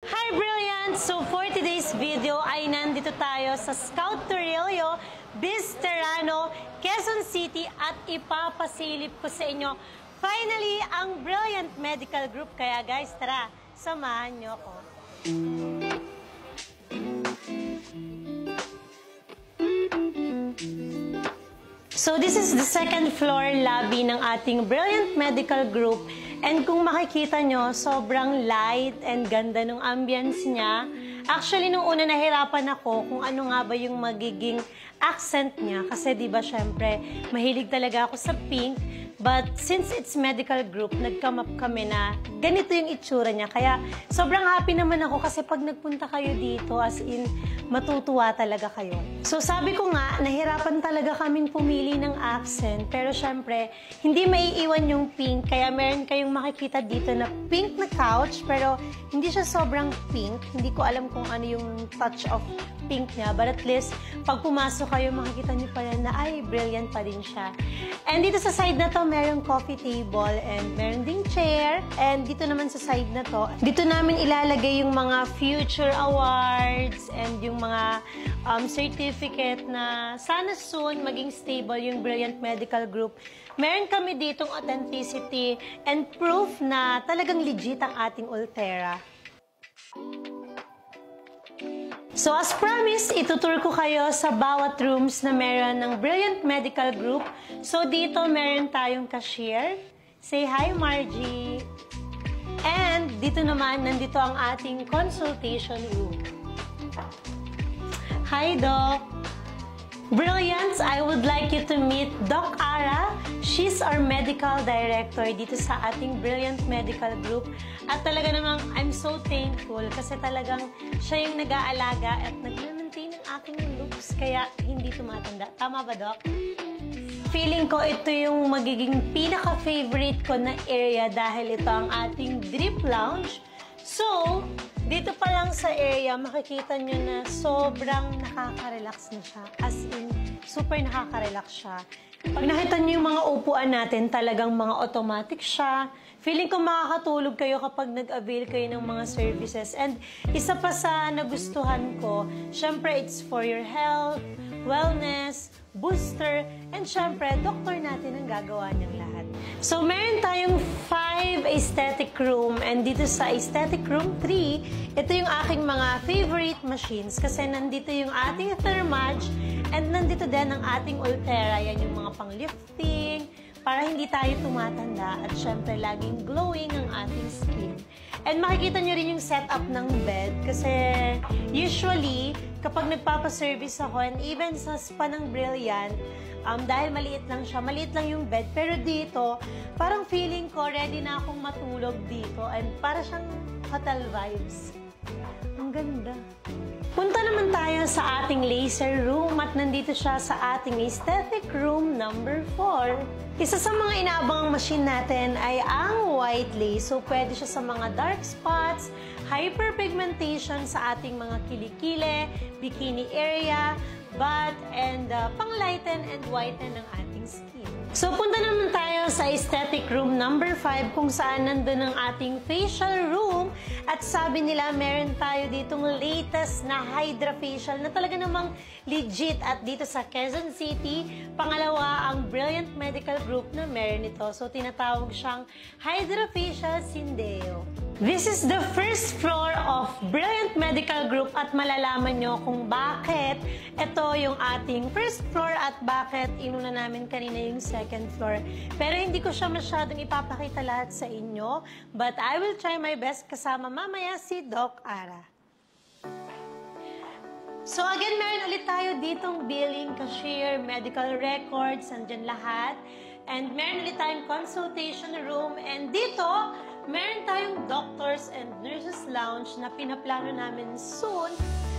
Hi Brilliant! So for today's video ay nandito tayo sa Scout Torrillo, Bisterano, Quezon City at ipapasilip ko sa inyo finally ang Brilliant Medical Group. Kaya guys, tara, samahan nyo ako. So this is the second floor lobby ng ating Brilliant Medical Group. And kung makikita nyo, sobrang light and ganda ng ambience niya. Actually, nung una nahirapan ako kung ano nga ba yung magiging accent niya. Kasi diba, syempre, mahilig talaga ako sa pink. But since it's medical group, nag-come up kami na ganito yung itsura niya. Kaya sobrang happy naman ako kasi pag nagpunta kayo dito, as in, matutuwa talaga kayo. So sabi ko nga, nahirapan talaga kaming pumili ng accent. Pero syempre, hindi maiiwan yung pink. Kaya meron kayong makikita dito na pink na couch. Pero hindi siya sobrang pink. Hindi ko alam kung ano yung touch of pink niya. But at least, pag pumasok kayo, makikita niyo pa yan na, ay, brilliant pa din siya. And dito sa side na to, merong coffee table and meron ding chair. And dito naman sa side na to, dito namin ilalagay yung mga future awards and yung mga certificate na sana soon maging stable yung Brilliant Medical Group. Meron kami ditong authenticity and proof na talagang legit ang ating Ultera. So as promised, itutur ko kayo sa bawat rooms na meron ng Brilliant Medical Group. So dito meron tayong cashier. Say hi, Margie! And dito naman, nandito ang ating consultation room. Hi, Doc! Brilliance, I would like you to meet Doc Ara. She's our medical director dito sa ating Brilliant Medical Group. At talaga namang I'm so thankful kasi talagang siya yung nag-aalaga at nag-maintain ng aking looks kaya hindi tumatanda. Tama ba, Doc? Feeling ko ito yung magiging pinaka-favorite ko na area dahil ito ang ating drip lounge. So, dito pa lang sa area, makikita nyo na sobrang nakaka-relax na siya. As in, super nakaka-relax siya. Pag nakita nyo yung mga upuan natin, talagang mga automatic siya. Feeling ko makakatulog kayo kapag nag-avail kayo ng mga services. And isa pa sa nagustuhan ko, syempre it's for your health, wellness, booster, and syempre, doktor natin ang gagawa niyang lahat. So, meron tayong 5 aesthetic room and dito sa aesthetic room 3, ito yung aking mga favorite machines kasi nandito yung ating Thermage and nandito din ang ating Ultera. Yan yung mga pang-lifting, para hindi tayo tumatanda at syempre laging glowing ang ating skin. And makikita nyo rin yung setup ng bed kasi usually kapag nagpapaservice ako and even sa spa ng Brilliant, dahil maliit lang siya, maliit lang yung bed, pero dito parang feeling ko ready na akong matulog dito and para siyang hotel vibes. Ang ganda. Punta naman tayo sa ating laser room at nandito siya sa ating aesthetic room number 4. Isa sa mga inaabangang machine natin ay ang white lace. So, pwede siya sa mga dark spots, hyperpigmentation sa ating mga kilikili, bikini area, butt, and pang-lighten and whiten ng ating skin. So, punta naman tayo sa aesthetic room number 5 kung saan nandun ang ating facial room. At sabi nila, meron tayo ditong latest na Hydra Facial na talaga namang legit. At dito sa Quezon City, pangalawa ang Brilliant Medical Group na meron ito. So, tinatawag siyang Hydra Facial Syndeo. This is the first floor of Brilliant Medical Group at malalaman nyo kung bakit ito yung ating first floor at bakit inuna namin kanina yung second floor. Pero hindi ko siya masyadong ipapakita lahat sa inyo, but I will try my best kasama mamaya si Doc Ara. So again, meron ulit tayo ditong billing, cashier, medical records, andyan lahat. And meron ulit tayong consultation room. And dito, meron tayong doctors and nurses lounge na pinaplano namin soon.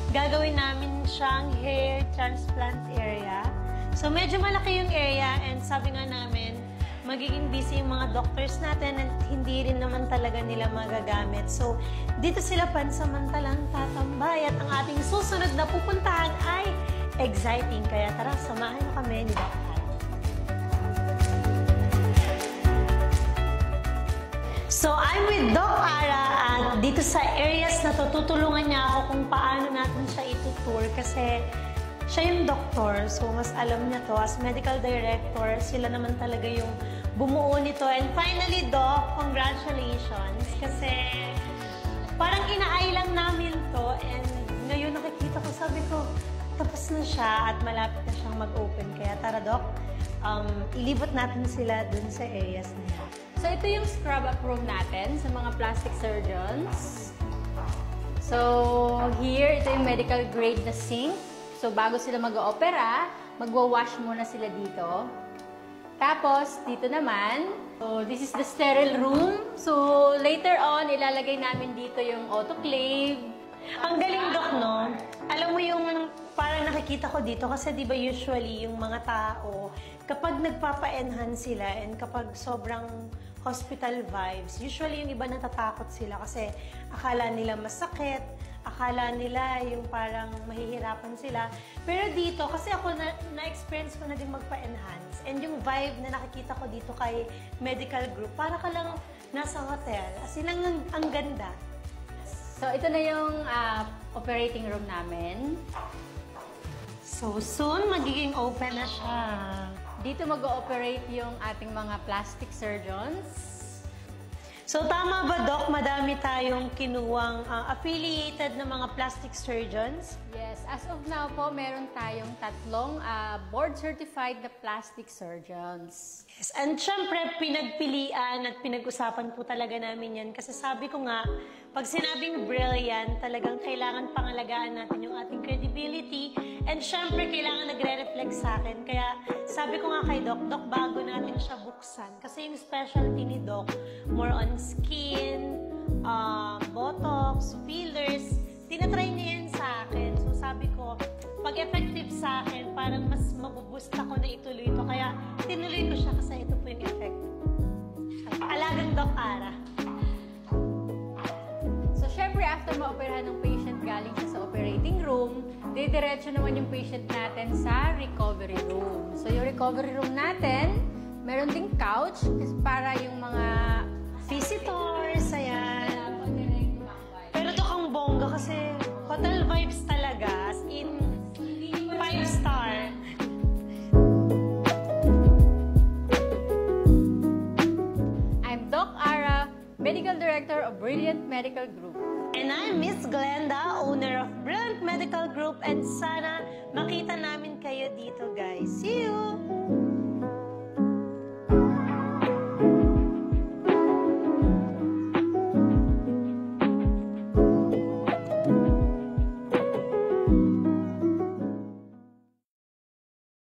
Gagawin namin siyang hair transplant area. So medyo malaki yung area and sabi nga namin, magiging busy yung mga doctors natin at hindi rin naman talaga nila magagamit. So dito sila pansamantalang tatambay at ang ating susunod na pupuntahan ay exciting. Kaya tara, samahan nyo kami ni Doc. So, I'm with Doc Ara at dito sa areas na to, tutulungan niya ako kung paano natin siya itutour kasi siya yung doktor, so mas alam niya to. As medical director, sila naman talaga yung bumuo nito. And finally, Doc, congratulations kasi parang inaay lang namin to and ngayon nakikita ko, sabi ko, tapos na siya at malapit na siyang mag-open. Kaya tara, Doc, ilibot natin sila dun sa areas na yan. So, ito yung scrub-up room natin sa mga plastic surgeons. So, here, ito yung medical grade na sink. So, bago sila mag-opera, magwa-wash muna sila dito. Tapos, dito naman, so, this is the sterile room. So, later on, ilalagay namin dito yung autoclave. Ang galing, Doc, no? Alam mo yung parang nakikita ko dito kasi di ba usually yung mga tao, kapag nagpapa-enhance sila and kapag sobrang hospital vibes, usually yung iba natatakot sila kasi akala nila masakit, akala nila yung parang mahihirapan sila. Pero dito, kasi ako na-experience ko na din magpa-enhance and yung vibe na nakikita ko dito kay medical group, para ka lang nasa hotel. As in, ang ganda. So, ito na yung operating room namin. So, soon, magiging open na siya. Dito mag-ooperate yung ating mga plastic surgeons. So, tama ba, Doc? Madami tayong kinuwang affiliated na mga plastic surgeons? Yes. As of now po, meron tayong 3 board-certified na plastic surgeons. Yes. And syempre, pinagpilian at pinag-usapan po talaga namin yan. Kasi sabi ko nga, pag sinabing brilliant, talagang kailangan pangalagaan natin yung ating credibility. And syempre, kailangan nagre-reflect sa akin. Kaya sabi ko nga kay Doc, Doc, bago natin siya buksan. Kasi yung specialty ni Doc, more on skin, botox, fillers, tinatry niya yan sa akin. So sabi ko, pag effective sa akin, parang mas mabuboost ako na ituloy ito. Kaya tinuloy ko siya kasi ito po yung effect. Alagang Doc Ara. So syempre, after ma-operahan ng patient galing siya sa operating room, didiretso naman yung patient natin sa recovery room. So yung recovery room natin, meron ding couch para yung mga visitors, ayan. Pero Doc, ang bongga kasi hotel vibes talaga, as in 5-star. I'm Doc Ara, Medical Director of Brilliant Medical Group. And I'm Miss Glenda, owner of Brilliant Medical Group, and sana makita namin kayo dito, guys. See you!